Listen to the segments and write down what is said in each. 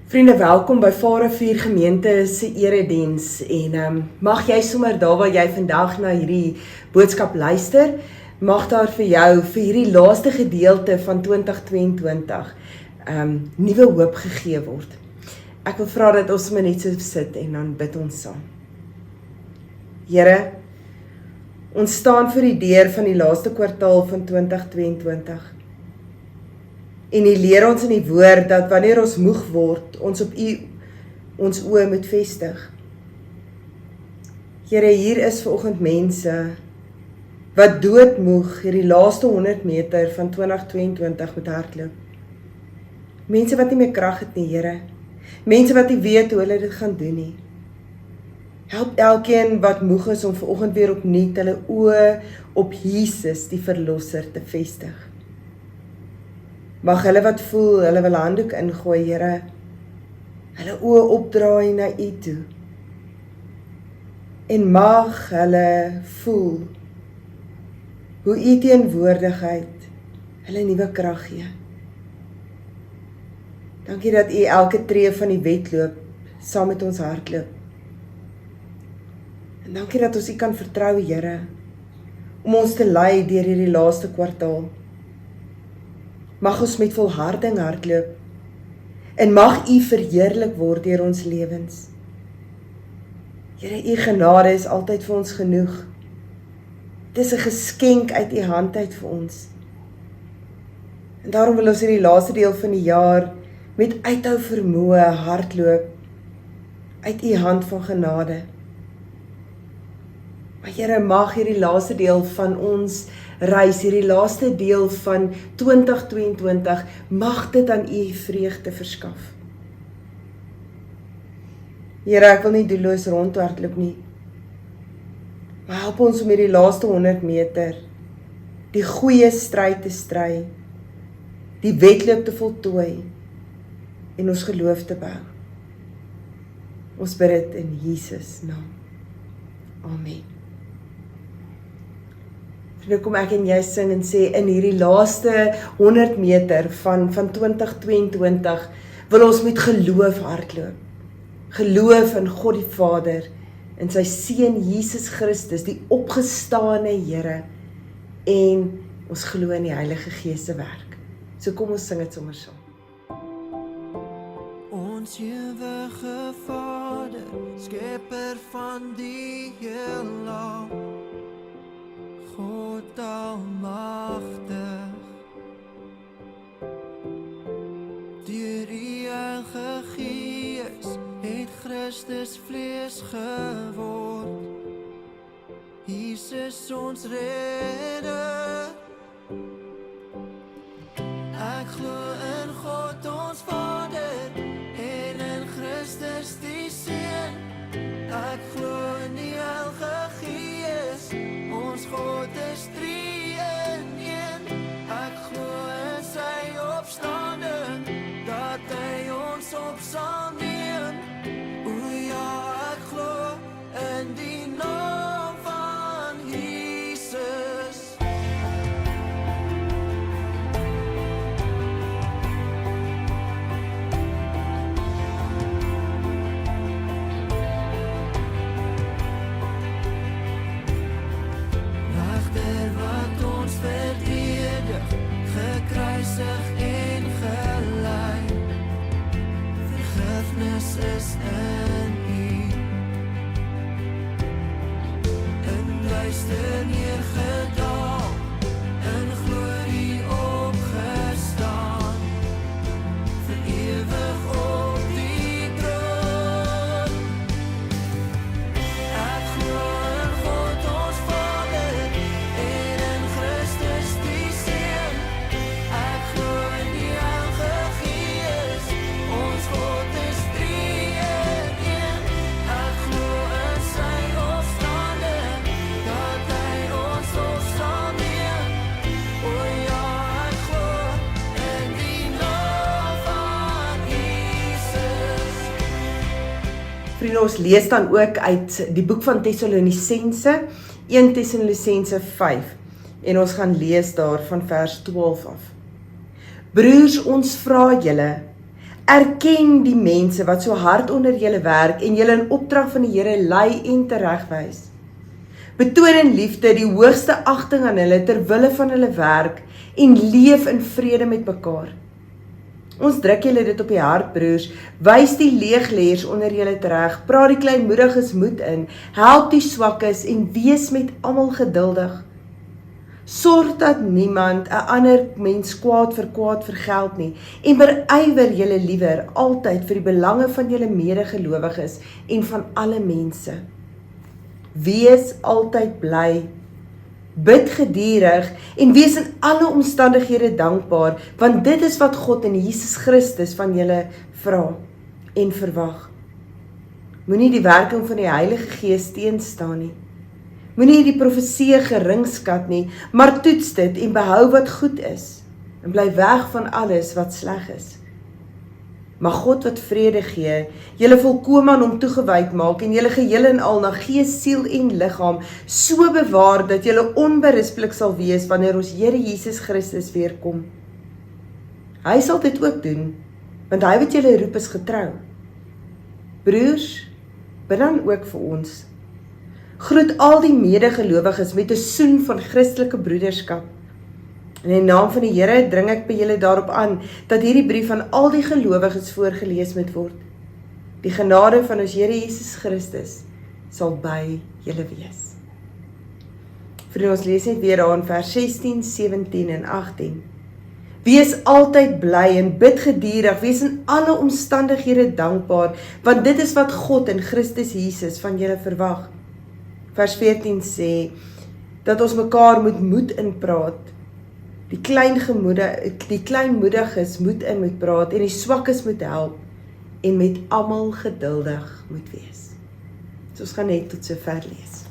Vriende, welkom by Vader 4 Gemeente se erediens en mag jy sommer daar waar jy vandag na hierdie boodskap luister, mag daar vir jou vir hierdie laaste gedeelte van 2022 nuwe hoop gegee word. Ek wil vra dat ons net so sit en dan bid ons saam. Here, ons staan voor die deur van die laaste kwartaal van 2022. En U leer ons in die woord dat wanneer ons moeg word, ons op U ons oë moet vestig. Here, hier is vanoggend mense wat doodmoeg hierdie laaste 100 meter van 2022 moet hardloop. Mense wat nie meer krag het nie, Here. Mense wat nie weet hoe hulle dit gaan doen nie. Help elkeen wat moeg is om vanoggend weer opnuut hulle oë op Jesus, die Verlosser, te vestig. Mag hulle wat voel, hulle wil handdoek ingooi, Here, hulle oë opdraai na U toe. En mag hulle voel hoe U teenwoordigheid hulle nuwe krag gee. Dankie dat U elke tree van die wedloop saam met ons hardloop. En dankie dat ons U kan vertrou, Here, om ons te lei deur hierdie laaste kwartaal. Mag ons met volharding hardloop en mag U verheerlik word deur ons lewens. Here, U genade is altyd vir ons genoeg. Dit is 'n geskenk uit U hand uit vir ons. En daarom wil ons hierdie laaste deel van die jaar met uithou vermoë hardloop uit U hand van genade. Maar Here, mag hierdie laaste deel van ons reis, hierdie laaste deel van 2022, mag dit aan U vreugde verskaf. Here, ek wil nie doelloos rondhardloop nie, maar help ons om hierdie laaste 100 meter, die goeie stryd te stry, die wedloop te voltooi, en ons geloof te bou. Ons bid dit in Jesus naam. Amen. Nou kom ek en jy sing en sê, in hierdie laaste 100 meter van 2022 wil ons met geloof hardloop. Geloof in God die Vader, in sy Seun Jesus Christus, die opgestane Here, en ons glo in die Heilige Gees se werk. So kom ons sing dit sommer saam. Ons ewige Vader, skepper van die heelal, God almagtig, deur U Heilige Gees het Christus vlees geword. Jesus ons redder. Ek glo in God ons Vader en in Christus die Seun. Ek glo in die Heilige Gees, ons God is drie-in-een. Ek glo in sy opstanding, dat hy ons op sal neem. O ja, ek glo in die naam van Jesus. Regter wat ons verdedig, gekruisig en gelei. Vergifnis is in U. In duister neergedaal, in glorie opgestaan, vir ewig op die troon. Ek glo in God ons Vader en in Christus die Seun. Ek glo in die Heilige Gees, ons God is drie-in-een. Ek glo in sy opstanding, dat hy ons op sal neem. O ja, ek glo in die naam van Jesus. Vriende, ons lees dan ook uit die boek van Tessalonisense, 1 Tessalonisense 5, en ons gaan lees daar van vers 12 af. Broers, ons vra julle, Erken die mense wat so hard onder julle werk en julle in opdrag van die Here lei en teregwys. Betoon in liefde die hoogste agting aan hulle ter wille van hulle werk en leef in vrede met mekaar. Ons druk julle dit op die hart, broers, wys die leegleers onder julle tereg, praat die kleinmoediges moed in, help die swakkes en wees met almal geduldig. Sorg dat niemand 'n ander mens kwaad vir kwaad vergeld nie en berywer julle liewer altyd vir die belange van julle medegelowiges en van alle mense. Wees altyd bly, bid gedurig en wees in alle omstandighede dankbaar, want dit is wat God in Jesus Christus van julle vra en verwag. Moenie die werking van die Heilige Gees teenstaan nie. Moenie die profeseë geringskat nie, maar toets dit en behou wat goed is en bly weg van alles wat sleg is. Mag God wat vrede gee, julle volkome aan hom toegewyd maak en julle geheel en al na gees, siel en liggaam so bewaar dat julle onberispelik sal wees wanneer ons Here Jesus Christus weer kom. Hy sal dit ook doen, want hy wat julle roep is getrou. Broers, bid dan ook vir ons. Groet al die medegelowiges met 'n soen van Christelike broederskap. In die naam van die Here dring ek by julle daarop aan, dat hierdie brief aan al die gelowiges voorgelees moet word. Die genade van ons Here Jesus Christus sal by julle wees. Vriende, ons lees net weer aan vers 16, 17 en 18. Wees altyd bly en bid gedurig, wees in alle omstandighede dankbaar, want dit is wat God in Christus Jesus van julle verwag. Vers 14 sê, dat ons mekaar moet moed inpraat, die kleinmoediges moet praat, en die swakkes moet help, en met almal geduldig moet wees. So ons gaan net tot sover lees.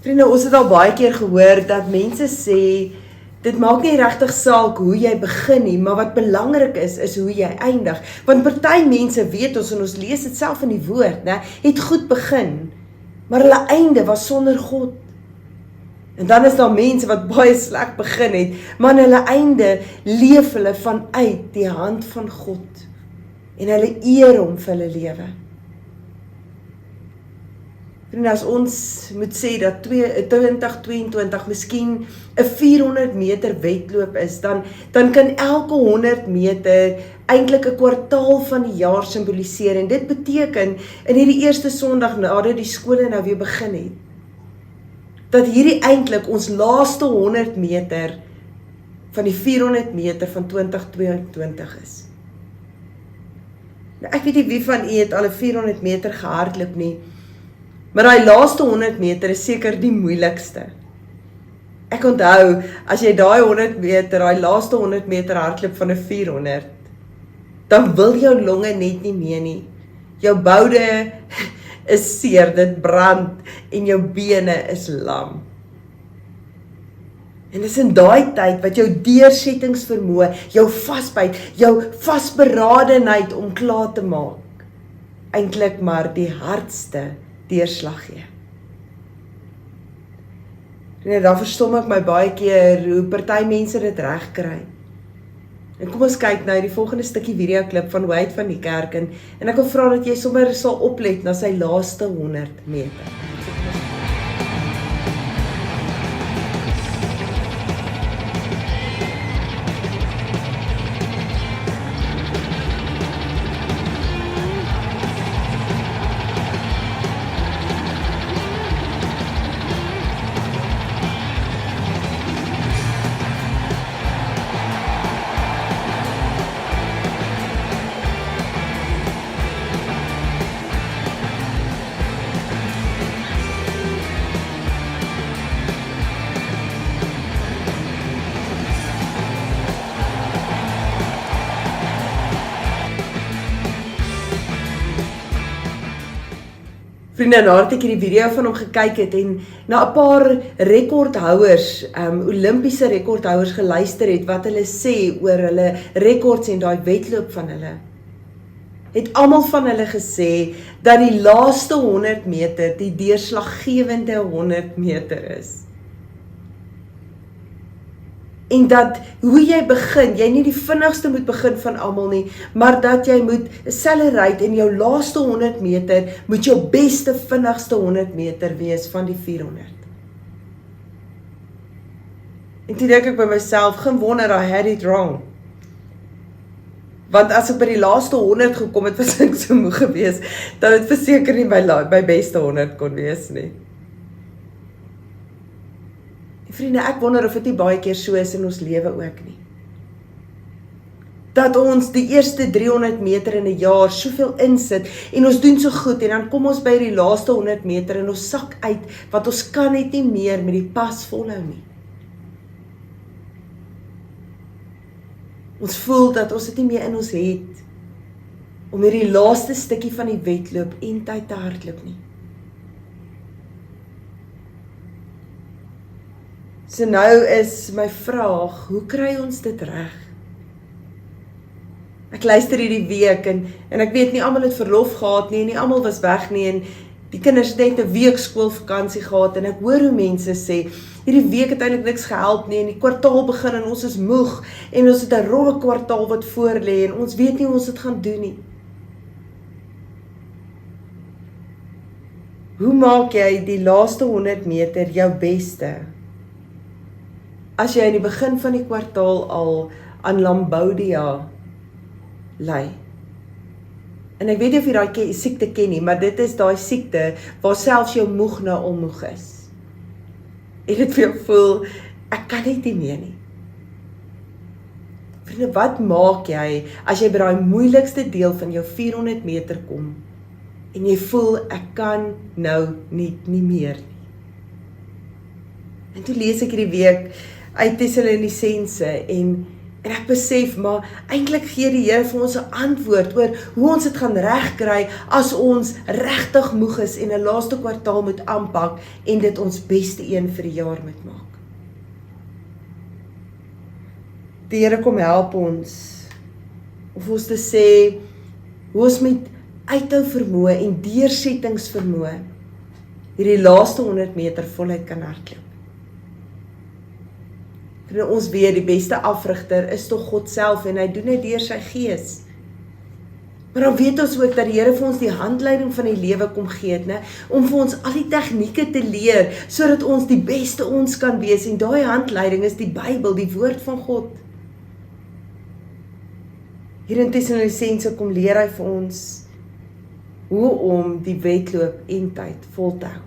Vriende, ons het al baie keer gehoor, dat mense sê, dit maak nie regtig saak hoe jy begin nie, maar wat belangrik is hoe jy eindig. Want party mense weet ons, en ons lees dit self in die woord, het goed begin, maar hulle einde was sonder God. En dan is daar mense wat baie sleg begin het, maar in hulle einde leef hulle vanuit die hand van God, en hulle eer hom vir hulle lewe. En as ons moet sê dat 2022 miskien 'n 400 meter wedloop is, dan kan elke 100 meter eintlik 'n kwartaal van die jaar simboliseer. En dit beteken, in hierdie eerste Sondag nadat die skole nou weer begin het, dat hierdie eintlik ons laaste 100 meter van die 400 meter van 2022 is. Nou, ek weet nie wie van u het al 'n 400 meter gehardloop nie, maar daai laaste 100 meter is seker die moeilikste. Ek onthou, as jy daai 100 meter, daai laaste 100 meter hardloop van 'n 400, dan wil jou longe net nie meer nie. Jou boude is seer, dit brand, en jou bene is lam. En dis in daai tyd wat jou deursettingsvermoë, jou vasbyt, jou vasberadenheid om klaar te maak, eintlik maar die hardste deurslag gee. En dan verstom ek my baie keer hoe party mense dit reg kry. En kom ons kyk nou die volgende stukkie videoklip van Wade van die kerk, en ek wil vra dat jy sommer sal oplet na sy laaste 100 meter. Vriende, nadat ek hierdie video van hom gekyk het en na 'n paar rekordhouers, Olimpiese rekordhouers geluister het, wat hulle sê oor hulle rekords en daai wedloop van hulle, het almal van hulle gesê dat die laaste 100 meter die deurslaggewende 100 meter is. En dat hoe jy begin, jy nie die vinnigste moet begin van almal nie, maar dat jy moet accelerate en jou laaste 100 meter moet jou beste vinnigste 100 meter wees van die 400. En toe dink ek by myself, geen wonder I had it wrong. Want as ek by die laaste 100 gekom het, was ek so moeg gewees, dat het verseker nie my beste 100 kon wees nie. En vriende, ek wonder of dit nie baie keer so is in ons lewe ook nie. Dat ons die eerste 300 meter in 'n jaar soveel insit, en ons doen so goed, en dan kom ons by die laaste 100 meter, en ons sak uit, want ons kan net nie meer met die pas volhou nie. Ons voel dat ons dit nie meer in ons het, om hierdie laaste stukkie van die wedloop en tyd te hardloop nie. So nou is my vraag, hoe kry ons dit reg? Ek luister hierdie week, en ek weet nie almal het verlof gehad nie, nie almal was weg nie, en die kinders het net 'n week skoolvakansie gehad, en ek hoor hoe mense sê, hierdie week het eintlik niks gehelp nie, en die kwartaal begin, en ons is moeg, en ons het 'n rowwe kwartaal wat voor lê, en ons weet nie hoe ons dit gaan doen nie. Hoe maak jy die laaste 100 meter jou beste? As jy in die begin van die kwartaal al aan Lamboudia ly. En ek weet nie of jy daai siekte ken nie, maar dit is daai siekte waar selfs jou moeg nou onmoeg is. En dit vir jou voel, ek kan net nie meer nie. Vriende, wat maak jy as jy by daai moeilikste deel van jou 400 meter kom en jy voel, ek kan nou nie meer nie. En toe lees ek hierdie week uit Tessalonisense en ek besef, maar eintlik gee die Here vir ons 'n antwoord oor hoe ons dit gaan regkry as ons regtig moeg is en 'n laaste kwartaal moet aanpak en dit ons beste een vir die jaar moet maak. Die Here kom help ons, of ons te sê, hoe ons met uithou vermoë en deursettingsvermoë hierdie laaste 100 meter voluit kan hardloop. En ons weet, die beste afrigter is tog God self, en hy doen dit deur sy gees. Maar dan weet ons ook dat die Here vir ons die handleiding van die lewe kom gee het, né? Om vir ons al die tegnieke te leer, sodat ons die beste ons kan wees, en daai handleiding is die Bybel, die woord van God. Hier in Tessalonisense kom leer hy vir ons hoe om die wedloop en tyd vol te hou.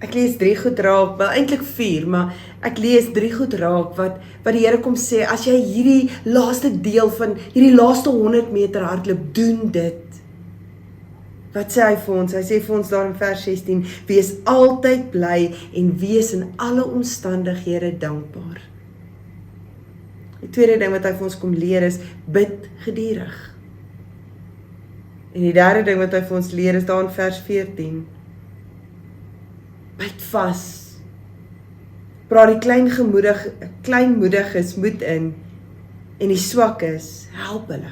Ek lees 3 goed raak, wel eintlik 4, maar ek lees 3 goed raak wat die Here kom sê, as jy hierdie laaste deel van hierdie laaste 100 meter hardloop, doen dit. Wat sê hy vir ons? Hy sê vir ons daar in vers 16, wees altyd bly en wees in alle omstandighede dankbaar. Die tweede ding wat hy vir ons kom leer is, bid geduldig. En die derde ding wat hy vir ons leer is daar in vers 14, byt vas. Praat die kleinmoediges moed in, en die swakkes help hulle.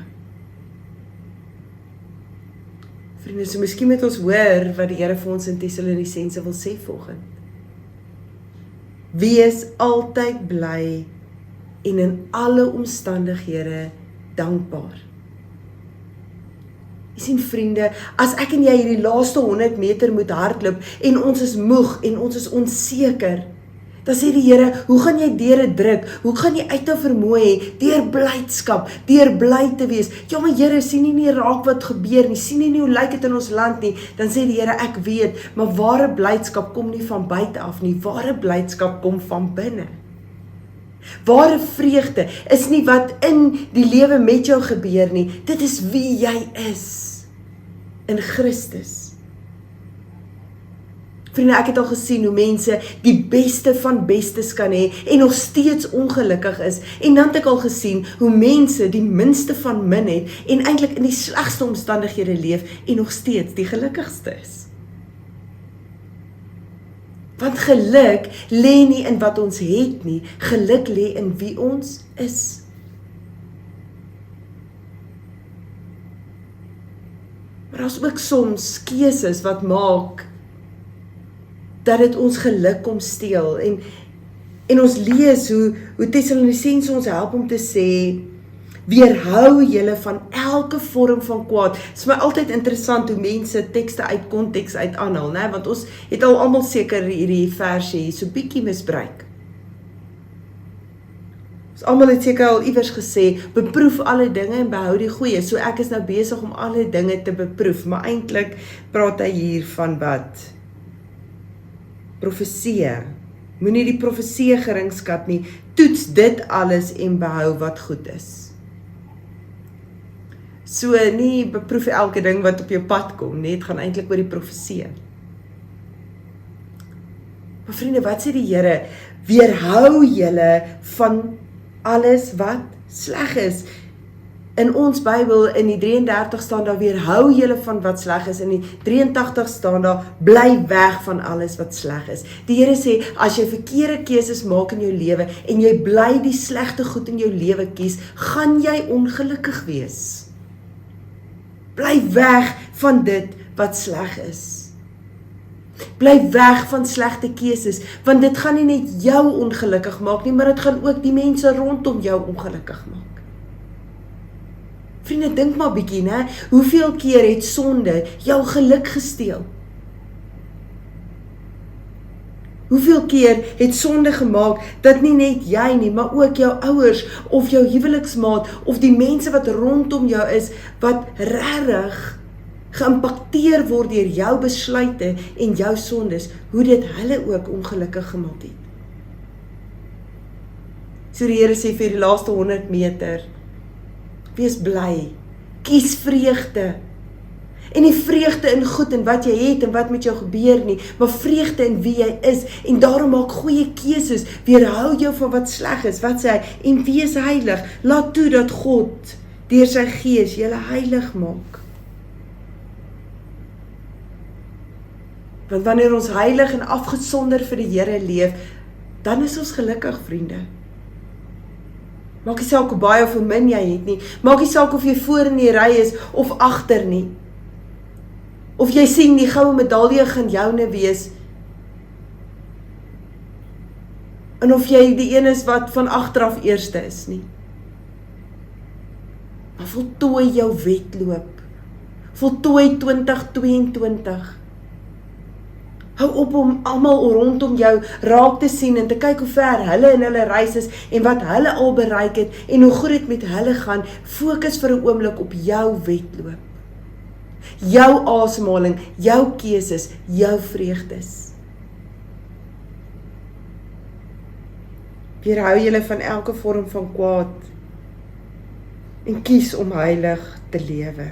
Vriende, so miskien moet ons hoor wat die Here vir ons in Tessalonisense wil sê volgende. Wees altyd bly en in alle omstandighede dankbaar. Jy sien vriende, as ek en jy hierdie laaste 100 meter moet hardloop en ons is moeg en ons is onseker, dan sê die Here, hoe gaan jy deur dit druk? Hoe gaan jy uithou vermoë hê? Deur blydskap, deur bly te wees. Ja, maar Here, sien nie raak wat gebeur nie, sien nie hoe lyk dit in ons land nie. Dan sê die Here, ek weet, maar ware blydskap kom nie van buite af nie, ware blydskap kom van binne. Ware vreugde is nie wat in die lewe met jou gebeur nie, dit is wie jy is in Christus. Vriende, ek het al gesien hoe mense die beste van bestes kan hê en nog steeds ongelukkig is. En dan het ek al gesien hoe mense die minste van min het en eintlik in die slegste omstandighede leef en nog steeds die gelukkigste is. Want geluk lê nie in wat ons het nie, geluk lê in wie ons is. Maar daar's ook soms keuses wat maak dat dit ons geluk kom steel. En ons lees hoe Tessalonisense ons help om te sê, weerhou julle van elke vorm van kwaad. Dit is my altyd interessant hoe mense tekste uit konteks uit aanhaal, né? Want ons het al almal seker hierdie versie hier so bietjie misbruik. Ons almal het seker al iewers gesê, beproef alle dinge en behou die goeie. So ek is nou besig om alle dinge te beproef, maar eintlik praat hy hier van wat? Profeseë. Moenie die profeseë geringskat nie, toets dit alles en behou wat goed is. So nie beproef elke ding wat op jou pad kom, nie, het gaan eintlik oor die profeseë. Maar vriende, wat sê die Here? Weerhou julle van alles wat sleg is. In ons Bybel, in die 33 staan daar, weerhou julle van wat sleg is. In die 83 staan daar, bly weg van alles wat sleg is. Die Here sê, as jy verkeerde keuses maak in jou lewe, en jy bly die slegte goed in jou lewe kies, gaan jy ongelukkig wees. Bly weg van dit wat sleg is. Bly weg van slegte keuses, want dit gaan nie net jou ongelukkig maak nie, maar dit gaan ook die mense rondom jou ongelukkig maak. Vriende, dink maar bietjie, né? Hoeveel keer het sonde jou geluk gesteel? Hoeveel keer het sonde gemaak, dat nie net jy nie, maar ook jou ouers, of jou huweliksmaat, of die mense wat rondom jou is, wat regtig geïmpakteer word deur jou besluite en jou sondes, hoe dit hulle ook ongelukkig gemaak het. So die Here sê vir die laaste 100 meter, wees bly, kies vreugde, en nie vreugde in goed en wat jy het en wat met jou gebeur nie, maar vreugde in wie jy is, en daarom maak goeie keuses, weerhou jou van wat sleg is, wat sê hy, en wees heilig, laat toe dat God, deur sy Gees, julle heilig maak. Want wanneer ons heilig en afgesonder vir die Here leef, dan is ons gelukkig, vriende. Maak nie saak hoe baie of hoe min jy het nie, maak nie saak of jy voor in die ry is of agter nie, of jy sien die goue medalje gaan joune wees, en of jy die een is wat van agteraf eerste is nie. Maar voltooi jou wedloop, voltooi 2022, hou op om almal rondom jou raak te sien en te kyk hoe ver hulle in hulle reis is en wat hulle al bereik het en hoe goed dit met hulle gaan. Fokus vir 'n oomblik op jou wedloop. Jou asemhaling, jou keuses, jou vreugdes. Weerhou julle van elke vorm van kwaad en kies om heilig te lewe.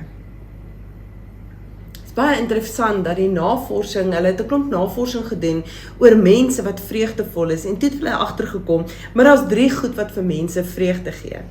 Baie interessant dat die navorsing, hulle het 'n klomp navorsing gedoen oor mense wat vreugdevol is, en toe het hulle agtergekom, maar daar's 3 goed wat vir mense vreugde gee.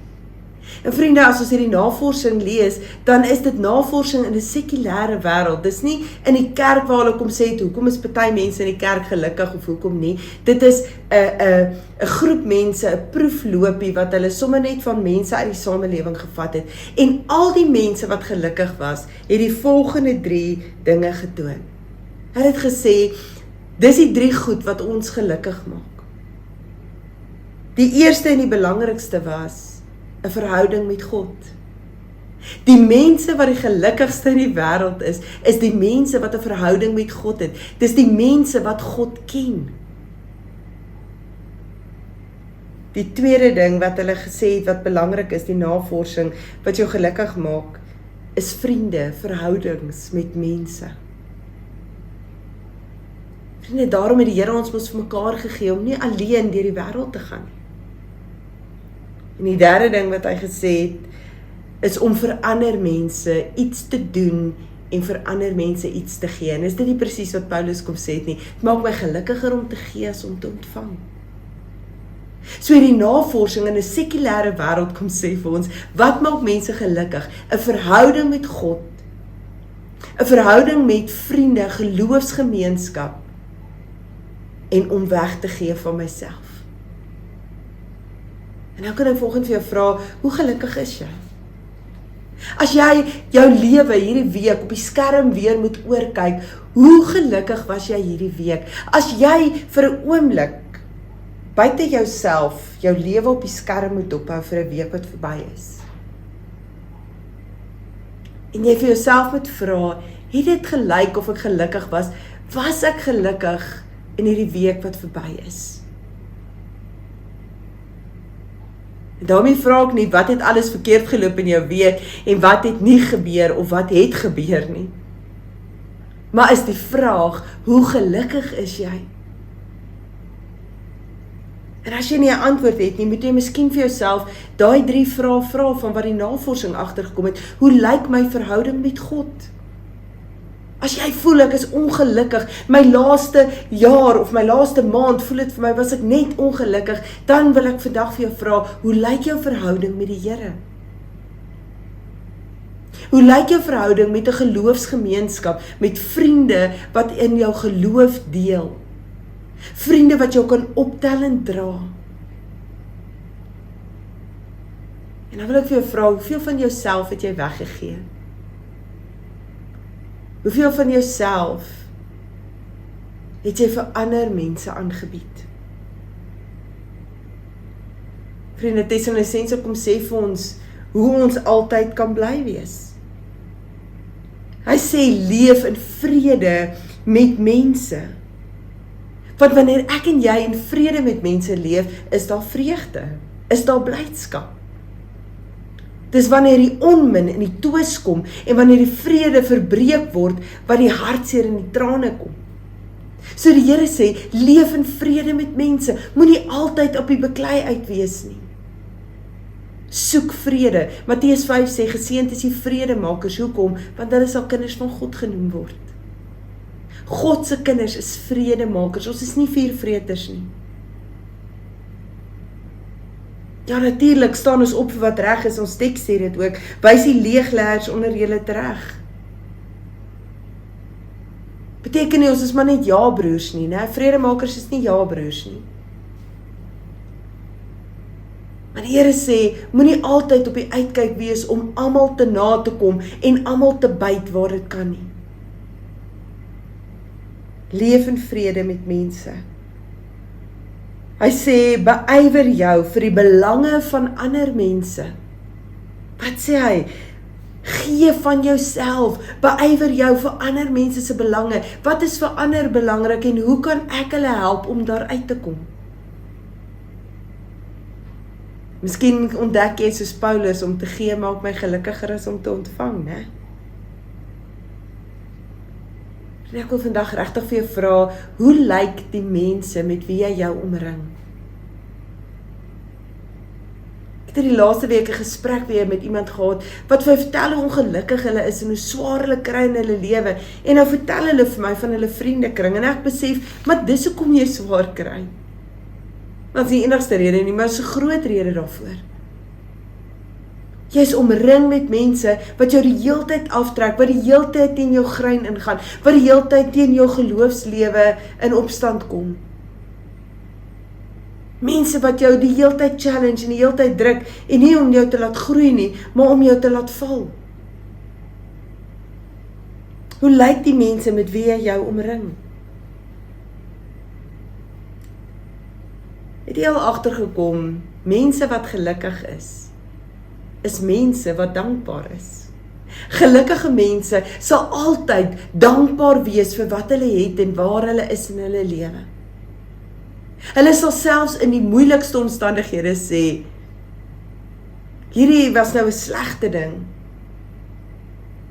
En vriende, as ons hierdie navorsing lees, dan is dit navorsing in 'n sekulêre wêreld. Dis nie in die kerk waar hulle kom sê, hoekom is party mense in die kerk gelukkig of hoekom nie. Dit is 'n groep mense, 'n proefloopie wat hulle sommer net van mense uit die samelewing gevat het. En al die mense wat gelukkig was, het die volgende 3 dinge getoon. Hulle het gesê, dis die 3 goed wat ons gelukkig maak. Die eerste en die belangrikste was 'n verhouding met God. Die mense wat die gelukkigste in die wêreld is die mense wat 'n verhouding met God het. Dis die mense wat God ken. Die tweede ding wat hulle gesê het wat belangrik is, die navorsing wat jou gelukkig maak, is vriende, verhoudings met mense. Vriende, daarom het die Here ons mos vir mekaar gegee om nie alleen deur die wêreld te gaan nie. En die derde ding wat hy gesê het, is om vir ander mense iets te doen en vir ander mense iets te gee. En is dit nie presies wat Paulus kom sê het nie? Het maak my gelukkiger om te gee as om te ontvang. So hierdie navorsing in 'n sekulêre wêreld kom sê vir ons, wat maak mense gelukkig? 'n Verhouding met God, 'n verhouding met vriende, geloofsgemeenskap, en om weg te gee van myself. En nou kan ek volgens vir jou vra, hoe gelukkig is jy? As jy jou lewe hierdie week op die skerm weer moet oorkyk, hoe gelukkig was jy hierdie week? As jy vir 'n oomblik buite jouself jou lewe op die skerm moet ophou vir 'n week wat verby is. En jy vir jouself moet vra, het dit gelyk of ek gelukkig was? Was ek gelukkig in hierdie week wat verby is? En daarmee vra ek nie, wat het alles verkeerd geloop in jou week, en wat het nie gebeur, of wat het gebeur nie. Maar is die vraag, hoe gelukkig is jy? En as jy nie 'n antwoord het nie, moet jy miskien vir jouself daai 3 vrae vra van wat die navorsing agtergekom het. Hoe lyk my verhouding met God? As jy voel ek is ongelukkig, my laaste jaar of my laaste maand voel dit vir my was ek net ongelukkig, dan wil ek vandag vir jou vra, hoe lyk jou verhouding met die Here? Hoe lyk jou verhouding met 'n geloofsgemeenskap, met vriende wat in jou geloof deel? Vriende wat jou kan optel en dra. En dan wil ek vir jou vra, hoeveel van jouself het jy weggegee? Hoeveel van jouself het jy vir ander mense aangebied? Vriende, Tessalonisense kom sê vir ons, hoe ons altyd kan bly wees. Hy sê, leef in vrede met mense. Want wanneer ek en jy in vrede met mense leef, is daar vreugde, is daar blydskap. Dis wanneer die onmin in die twis kom, en wanneer die vrede verbreek word, wat die hartseer en die trane kom. So die Here sê, leef in vrede met mense, moenie altyd op die beklei uit wees nie. Soek vrede. Matteus 5 sê, geseënd is die vredemakers. Hoekom? Want hulle sal kinders van God genoem word. God se kinders is vredemakers. Ons is nie viervreters nie. Ja, natuurlik staan ons op vir wat reg is. Ons teks sê dit ook. Wys die leegleers onder julle reg. Beteken nie ons is maar net ja-broers nie, né? Vredemakers is nie ja-broers nie. Maar die Here sê, moenie altyd op die uitkyk wees om almal te na te kom en almal te byt waar dit kan nie. Leef in vrede met mense. Hy sê, beywer jou vir die belange van ander mense. Wat sê hy? Gee van jouself, beywer jou vir ander mense se belange. Wat is vir ander belangrik en hoe kan ek hulle help om daar uit te kom? Miskien ontdek jy soos Paulus, om te gee maak my gelukkiger as om te ontvang, né? En ek wil vandag regtig vir jou vra, hoe lyk die mense met wie jy jou omring? Ek het die laaste week 'n gesprek weer met iemand gehad, wat vir my vertel hoe ongelukkig hulle is en hoe swaar hulle kry in hulle lewe, en nou vertel hulle vir my van hulle vriendekring, en ek besef, maar dis hoekom jy swaar kry. Dat is die enigste rede nie, maar is 'n groot rede daarvoor. Jy is omring met mense wat jou die heeltyd aftrek, wat die heeltyd teen jou grein ingaan, wat die heeltyd teen jou geloofslewe in opstand kom. Mense wat jou die heeltyd challenge en die heeltyd druk, en nie om jou te laat groei nie, maar om jou te laat val. Hoe lyk die mense met wie jy jou omring? Het jy al agtergekom, mense wat gelukkig is mense wat dankbaar is. Gelukkige mense sal altyd dankbaar wees vir wat hulle het en waar hulle is in hulle lewe. Hulle sal selfs in die moeilikste omstandighede sê, hierdie was nou 'n slegte ding,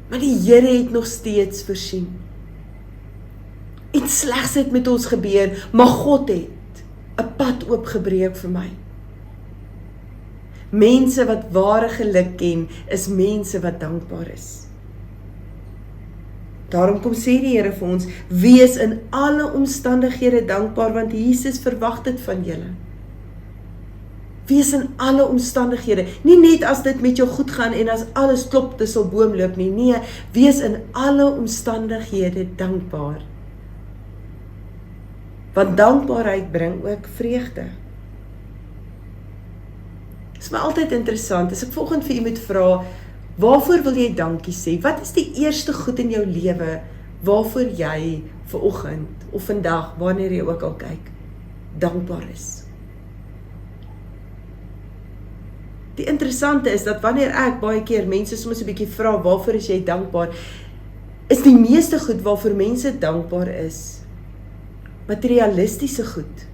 maar die Here het nog steeds voorsien. Iets slegs het met ons gebeur, maar God het 'n pad oopgebreek vir my. Mense wat ware geluk ken, is mense wat dankbaar is. Daarom kom sê die Here vir ons, wees in alle omstandighede dankbaar, want Jesus verwag dit van julle. Wees in alle omstandighede, nie net as dit met jou goed gaan en as alles klop, dis sal boomloop nie, nee, wees in alle omstandighede dankbaar. Want dankbaarheid bring ook vreugde. Dit is my altyd interessant, as ek volgende vir u moet vra, Waarvoor wil jy dankie sê? Wat is die eerste goed in jou lewe waarvoor jy vanoggend of vandag, wanneer jy ook al kyk, dankbaar is? Die interessante is dat wanneer ek baie keer mense soms 'n bietjie vra, waarvoor is jy dankbaar? Is die meeste goed waarvoor mense dankbaar is, materialistiese goed.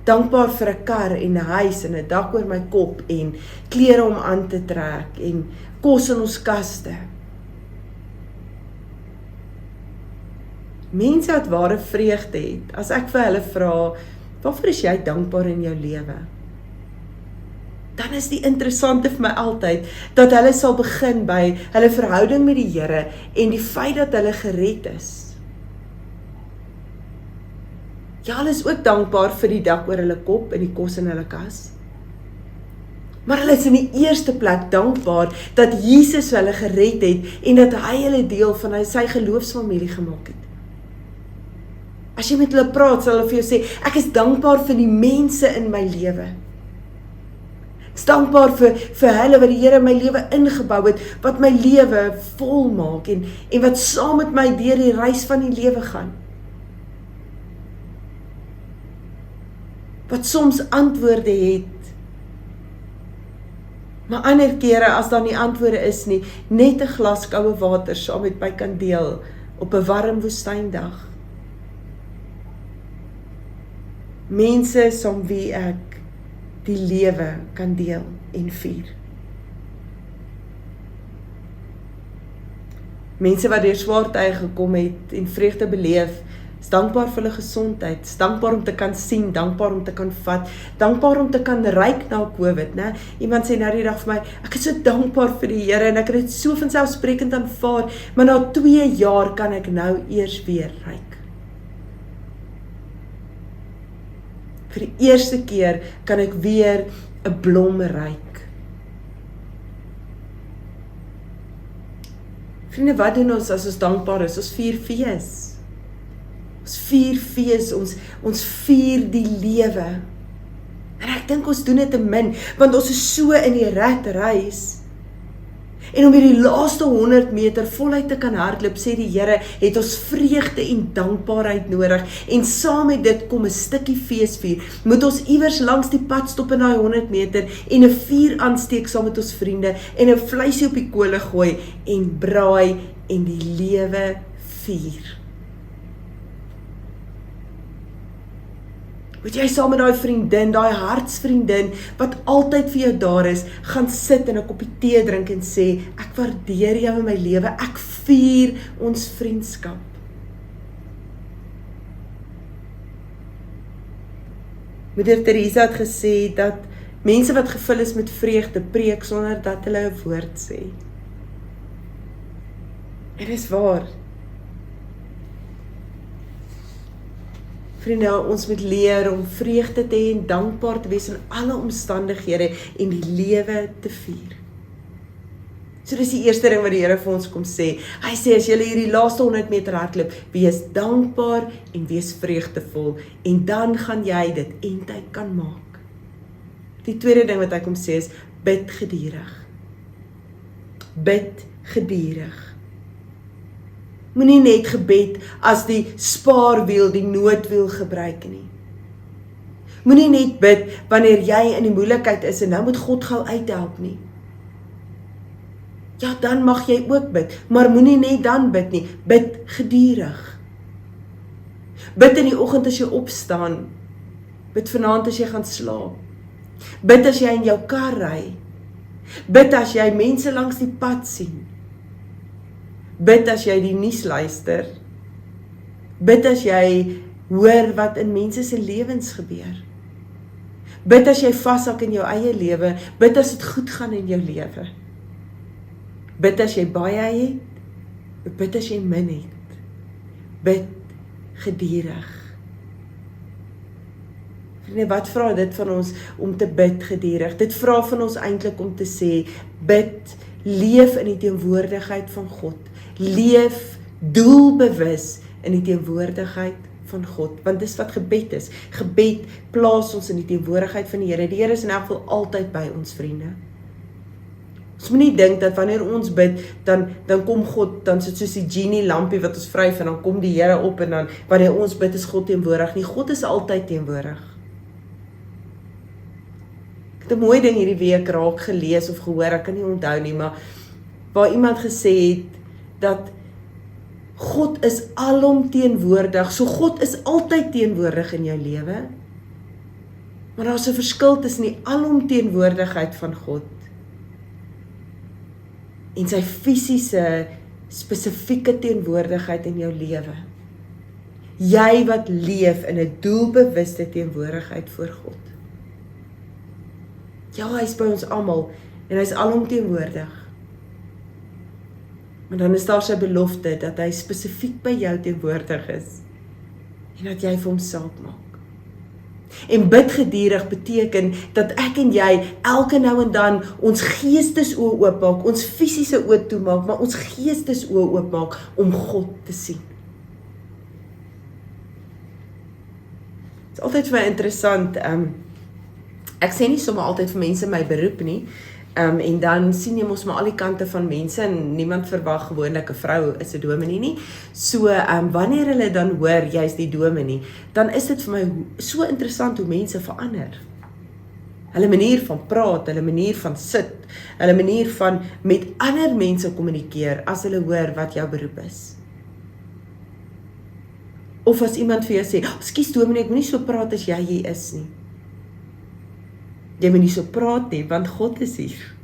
Dankbaar vir 'n kar en 'n huis en 'n dak oor my kop en klere om aan te trek en kos in ons kaste. Mense wat ware vreugde het, as ek vir hulle vra, waarvoor is jy dankbaar in jou lewe? Dan is die interessante vir my altyd, dat hulle sal begin by hulle verhouding met die Here en die feit dat hulle gered is. Ja, hulle is ook dankbaar vir die dak oor hulle kop en die kos in hulle kas. Maar hulle is in die eerste plek dankbaar dat Jesus hulle gered het en dat hy hulle deel van sy geloofsfamilie gemaak het. As jy met hulle praat, sal hulle vir jou sê, ek is dankbaar vir die mense in my lewe. Ek is dankbaar vir hulle wat die Here in my lewe ingebou het, wat my lewe vol maak en wat saam met my deur die reis van die lewe gaan. Wat soms antwoorde het, maar ander kere as daar nie antwoorde is nie, net 'n glas koue water saam met my kan deel op 'n warm woestyndag. Mense saam wie ek die lewe kan deel en vier. Mense wat deur swaar tye gekom het en vreugde beleef, is dankbaar vir hulle gesondheid, is dankbaar om te kan sien, dankbaar om te kan vat, dankbaar om te kan ruik na COVID, né? Iemand sê nou die dag vir my, ek is so dankbaar vir die Here en ek het dit so vanselfsprekend aanvaar, maar na 2 jaar kan ek nou eers weer ruik. Vir die eerste keer kan ek weer 'n blom ruik. Vriende, wat doen ons as ons dankbaar is? Ons vier fees. Ons vier fees, ons vier die lewe. En ek dink ons doen dit te min, want ons is so in die rat reis. En om hierdie laaste 100 meter voluit te kan hardloop, sê die Here, het ons vreugde en dankbaarheid nodig. En saam met dit kom 'n stukkie feesvier. Moet ons iewers langs die pad stop in daai 100 meter en 'n vuur aansteek saam met ons vriende en 'n vleisie op die kole gooi en braai en die lewe vier. Moet jy saam met daai vriendin, daai hartsvriendin, wat altyd vir jou daar is, gaan sit en 'n koppie tee drink en sê, ek waardeer jou in my lewe, ek vier ons vriendskap. Moeder Teresa het gesê dat mense wat gevul is met vreugde preek sonder dat hulle 'n woord sê. En dis waar. Vriende, ons moet leer om vreugde te hê en dankbaar te wees in alle omstandighede en die lewe te vier. So dis die eerste ding wat die Here vir ons kom sê. Hy sê, as jy hierdie laaste 100 meter hardloop, wees dankbaar en wees vreugdevol en dan gaan jy dit eindtyd kan maak. Die tweede ding wat hy kom sê is, bid gedurig. Bid gedurig. Moenie net gebed as die spaarwiel, die noodwiel gebruik nie. Moenie net bid wanneer jy in die moeilikheid is en nou moet God gou uithelp nie. Ja, dan mag jy ook bid, maar moenie net dan bid nie, bid gedurig. Bid in die oggend as jy opstaan, bid vanaand as jy gaan slaap, bid as jy in jou kar ry, bid as jy mense langs die pad sien, bid as jy die nuus luister, bid as jy hoor wat in mense se lewens gebeur, bid as jy vashak in jou eie lewe, bid as dit goed gaan in jou lewe, bid as jy baie het, bid as jy min het, bid gedurig. Vriende, wat vra dit van ons om te bid gedurig? Dit vra van ons eintlik om te sê, bid, leef in die teenwoordigheid van God, leef doelbewus in die teenwoordigheid van God, want dis wat gebed is. Gebed plaas ons in die teenwoordigheid van die Here. Die Here is in elk geval altyd by ons, vriende. Ons moet nie dink dat wanneer ons bid, dan kom God, dan sit soos die genie lampie wat ons vryf en dan kom die Here op en dan wanneer ons bid is God teenwoordig nie. God is altyd teenwoordig. Ek het 'n mooi ding hierdie week raak gelees of gehoor, ek kan nie onthou nie, maar waar iemand gesê het dat God is alomteenwoordig. So God is altyd teenwoordig in jou lewe. Maar daar's 'n verskil tussen die alomteenwoordigheid van God en sy fisiese, spesifieke teenwoordigheid in jou lewe. Jy wat leef in 'n doelbewuste teenwoordigheid voor God. Ja, hy is by ons almal en hy is alomteenwoordig. Maar dan is daar sy belofte dat hy spesifiek by jou teenwoordig is en dat jy vir hom saak maak. En bid gedurig beteken dat ek en jy elke nou en dan ons geestesoë oopmaak, ons fisiese oë toemaak, maar ons geestesoë oopmaak om God te sien. Dit is altyd vir my interessant, ek sê nie sommer altyd vir mense my beroep nie, en dan sien jy mos maar al die kante van mense en niemand verwag gewoonlik 'n vrou is 'n dominee nie. So wanneer hulle dan hoor jy's die dominee, dan is dit vir my so interessant hoe mense verander. Hulle manier van praat, hulle manier van sit, hulle manier van met ander mense kommunikeer as hulle hoor wat jou beroep is. Of as iemand vir jou sê, "Ekskuus dominee, ek moet nie so praat as jy hier is nie." Jy moet nie so praat nie, want God is hier.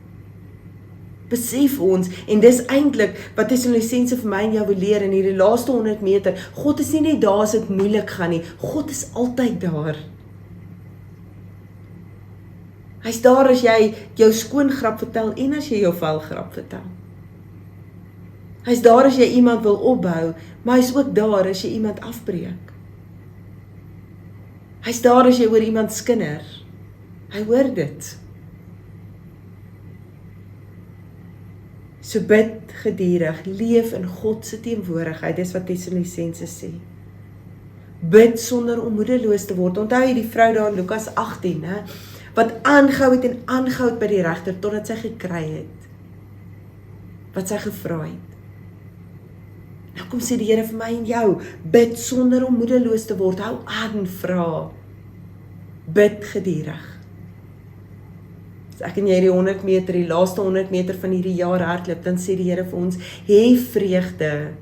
Besef ons, en dis eintlik wat Tessalonisense vir my en jou wil leer in hierdie laaste 100 meter, God is nie net daar as dit moeilik gaan nie, God is altyd daar. Hy's daar as jy jou skoon grap vertel en as jy jou vuil grap vertel. Hy's daar as jy iemand wil opbou, maar hy's ook daar as jy iemand afbreek. Hy's daar as jy oor iemand skinder. Hy hoor dit. So bid gedurig, leef in God se teenwoordigheid, dis wat Tessalonisense sê. Bid sonder om moedeloos te word. Onthou jy die vrou daar in Lukas 18, wat aangehou het en aangehou het by die regter, totdat sy gekry het, wat sy gevra het. Nou kom sê die Here vir my en jou, bid sonder om moedeloos te word, hou aan, vra. Bid gedurig. As ek en jy die 100 meter, die laaste 100 meter van hierdie jaar hardloop, dan sê die Here vir ons, hê vreugde,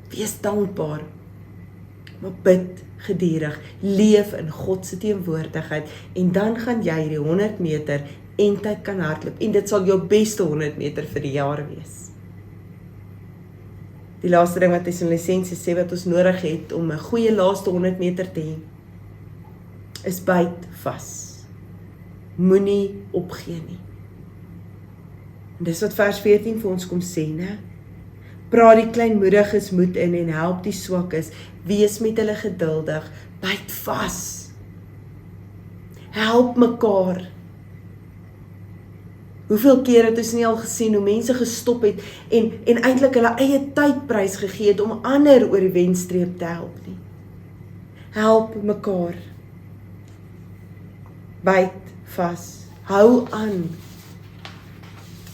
wees dankbaar, maar bid gedurig, leef in God se teenwoordigheid, en dan gaan jy die 100 meter eindtyd kan hardloop, en dit sal jou beste 100 meter vir die jaar wees. Die laaste ding wat Tessalonisense sê wat ons nodig het om 'n goeie laaste 100 meter te hê, is byt vas. Moenie opgee nie. En dis wat vers 14 vir ons kom sê, né? Praat die kleinmoediges moed in en help die swakkes, wees met hulle geduldig, byt vas. Help mekaar. Hoeveel keer het ons nie al gesien hoe mense gestop het en eintlik hulle eie tydprys gegee het om ander oor die wenstreep te help nie. Help mekaar. Byt vas. Hou aan.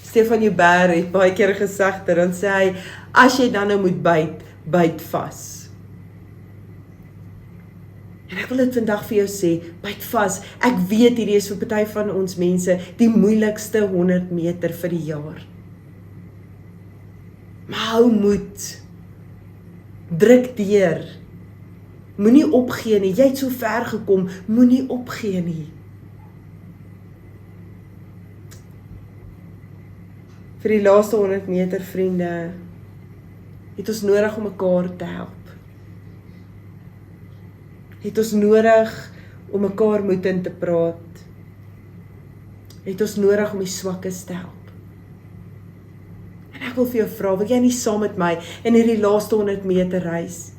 Stefan Joubert het baie keer gesê, dan sê hy, as jy dan nou moet byt vas. En ek wil dit vandag vir jou sê, byt vas. Ek weet hierdie is vir party van ons mense die moeilikste 100 meter vir die jaar. Maar hou moed. Druk deur. Moenie opgee nie. Jy het so ver gekom, moenie opgee nie. Vir die laaste 100 meter, vriende, het ons nodig om mekaar te help. Het ons nodig om mekaar moed in te praat. Het ons nodig om die swakkes te help. En ek wil vir jou vra, wil jy nie saam met my in hierdie laaste 100 meter reis?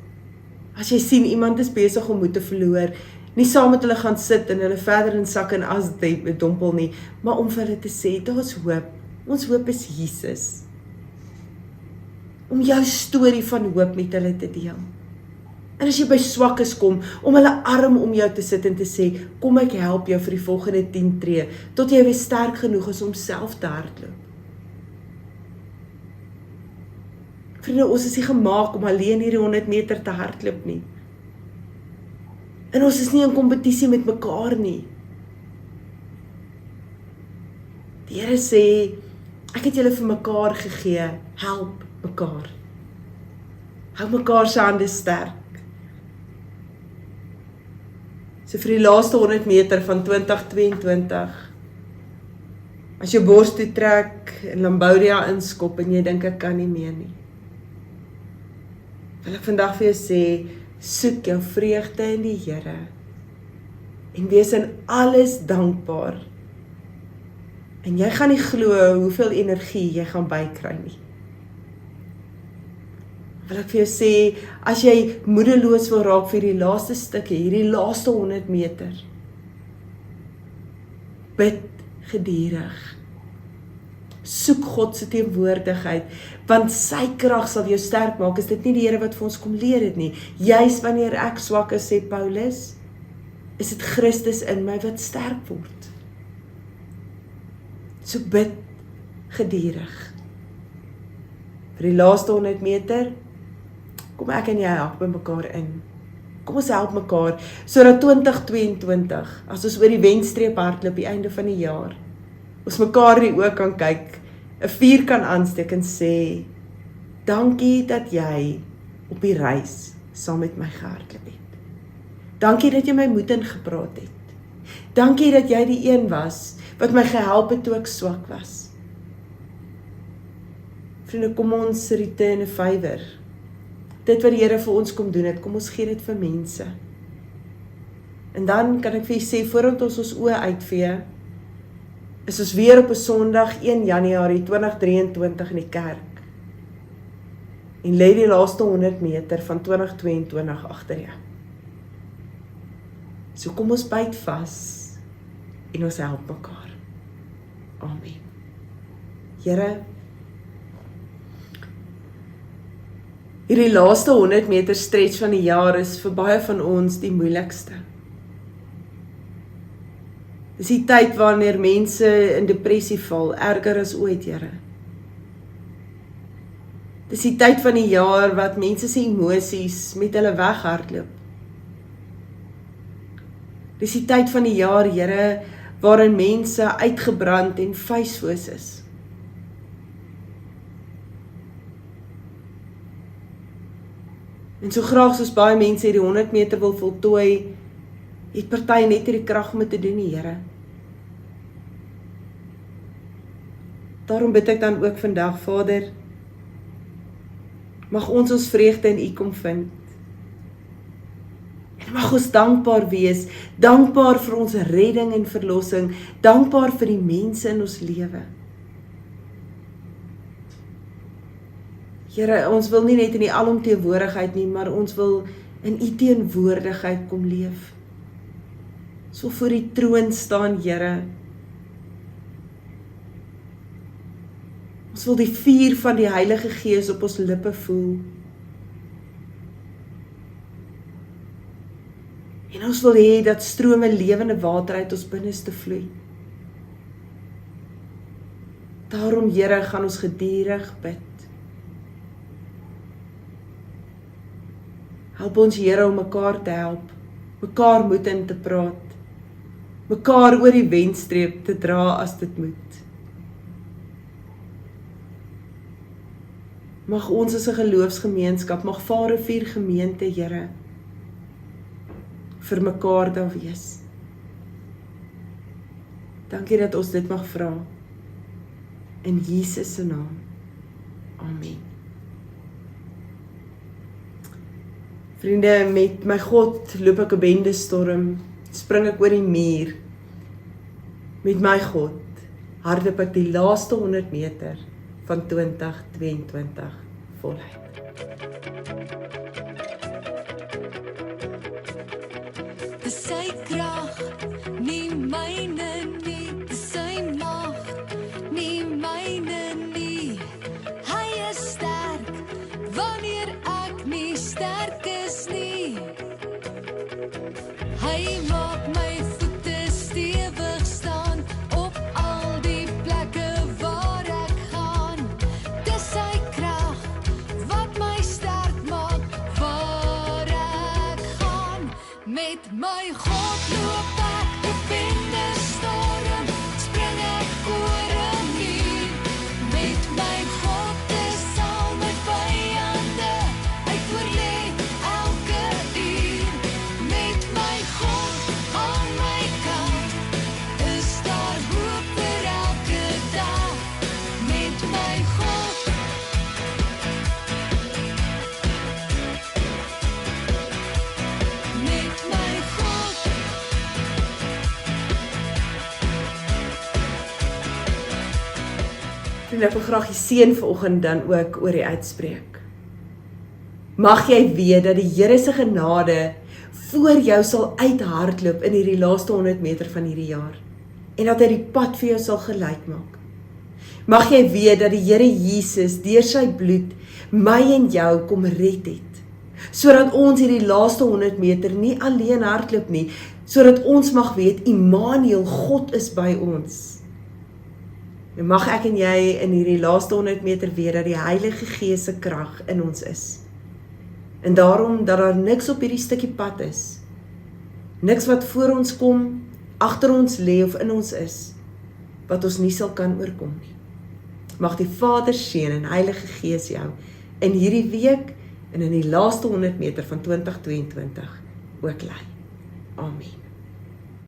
As jy sien iemand is besig om moed te verloor, nie saam met hulle gaan sit en hulle verder in sak en as dompel nie, maar om vir hulle te sê, daar is hoop. Ons hoop is Jesus. Om jou storie van hoop met hulle te deel. En as jy by swakkes kom, om hulle arm om jou te sit en te sê, kom ek help jou vir die volgende 10 tree, tot jy weer sterk genoeg is om self te hardloop. Vriende, ons is nie gemaak om alleen hierdie 100 meter te hardloop nie. En ons is nie in kompetisie met mekaar nie. Die Here sê, ek het julle vir mekaar gegee, help mekaar. Hou mekaar se hande sterk. So vir die laaste 100 meter van 2022, as jou bors toe trek en Lamboudia inskop en jy dink ek kan nie meer nie, wil ek vandag vir jou sê, soek jou vreugde in die Here en wees in alles dankbaar. En jy gaan nie glo hoeveel energie jy gaan bykry nie. Wil ek vir jou sê, as jy moedeloos wil raak vir die laaste stukkie, hierdie laaste 100 meter, bid geduldig. Soek God se teenwoordigheid, want sy krag sal jou sterk maak. Is dit nie die Here wat vir ons kom leer het nie? Juis wanneer ek swak is, sê Paulus, is dit Christus in my wat sterk word. So bid geduldig. Vir die laaste 100 meter, kom ek en jy help by mekaar in. Kom ons help mekaar, sodat 2022, as ons oor die wenstreep hardloop, die einde van die jaar, ons mekaar in die oë kan kyk, 'n vuur kan aansteek en sê, dankie dat jy op die reis saam met my gehardloop het. Dankie dat jy my moed ingepraat het. Dankie dat jy die een was wat my gehelp het toe ek swak was. Vriende, kom ons return 'n favor. Dit wat die Here vir ons kom doen het, kom ons gee dit vir mense. En dan kan ek vir julle sê, voordat ons oë uitvee, is ons weer op 'n Sondag 1 Januarie 2023 in die kerk. En lê die laaste 100 meter van 2022 agter jou. So kom ons byt vas en ons help mekaar. Amen. Here, hierdie laaste 100 meter stretch van die jaar is vir baie van ons die moeilikste. Dis die tyd wanneer mense in depressie val, erger as ooit, Here. Dis die tyd van die jaar wat mense se emosies met hulle weghardloop. Dis die tyd van die jaar, Here, waarin mense uitgebrand en vuisfoos is. En so graag soos baie mense die 100 meter wil voltooi, het party net die krag om dit te doen, Here. Daarom bid ek dan ook vandag, Vader, mag ons vreugde in U kom vind. En mag ons dankbaar wees, dankbaar vir ons redding en verlossing, dankbaar vir die mense in ons lewe. Here, ons wil nie net in die alomteenwoordigheid nie, maar ons wil in U teenwoordigheid kom leef. So voor die troon staan, Here. Ons wil die vuur van die Heilige Gees op ons lippe voel. En ons wil hê dat strome lewende water uit ons binneste vloei. Daarom, Here, gaan ons gedurig bid. Help ons, Here, om mekaar te help, mekaar moed in te praat, mekaar oor die wenstreep te dra as dit moet. Mag ons as 'n geloofsgemeenskap, mag Vadervuur gemeente, Here, vir mekaar daar wees. Dankie dat ons dit mag vra. In Jesus se naam. Amen. Vriende, met my God loop ek 'n bendestorm, spring ek oor die muur. Met my God hardloop ek die laaste 100 meter van 2022 voluit. Dis sy krag, nie myne nie, dis sy mag, nie myne nie. Hy is sterk, wanneer ek nie sterk is nie. Vriende, ek wil graag die seën vanoggend dan ook oor die uitspreek. Mag jy weet dat die Here se genade voor jou sal uithardloop in hierdie laaste 100 meter van hierdie jaar. En dat hy die pad vir jou sal gelyk maak. Mag jy weet dat die Here Jesus deur sy bloed my en jou kom red het. Sodat ons hierdie laaste 100 meter nie alleen hardloop nie, sodat ons mag weet, Immanuel, God is by ons. En mag ek en jy in hierdie laaste 100 meter weet dat die Heilige Gees se krag in ons is. En daarom dat daar niks op hierdie stukkie pad is. Niks wat voor ons kom, agter ons lê of in ons is, wat ons nie sal kan oorkom nie. Mag die Vader, Seun en Heilige Gees jou in hierdie week en in die laaste 100 meter van 2022 ook lei. Amen.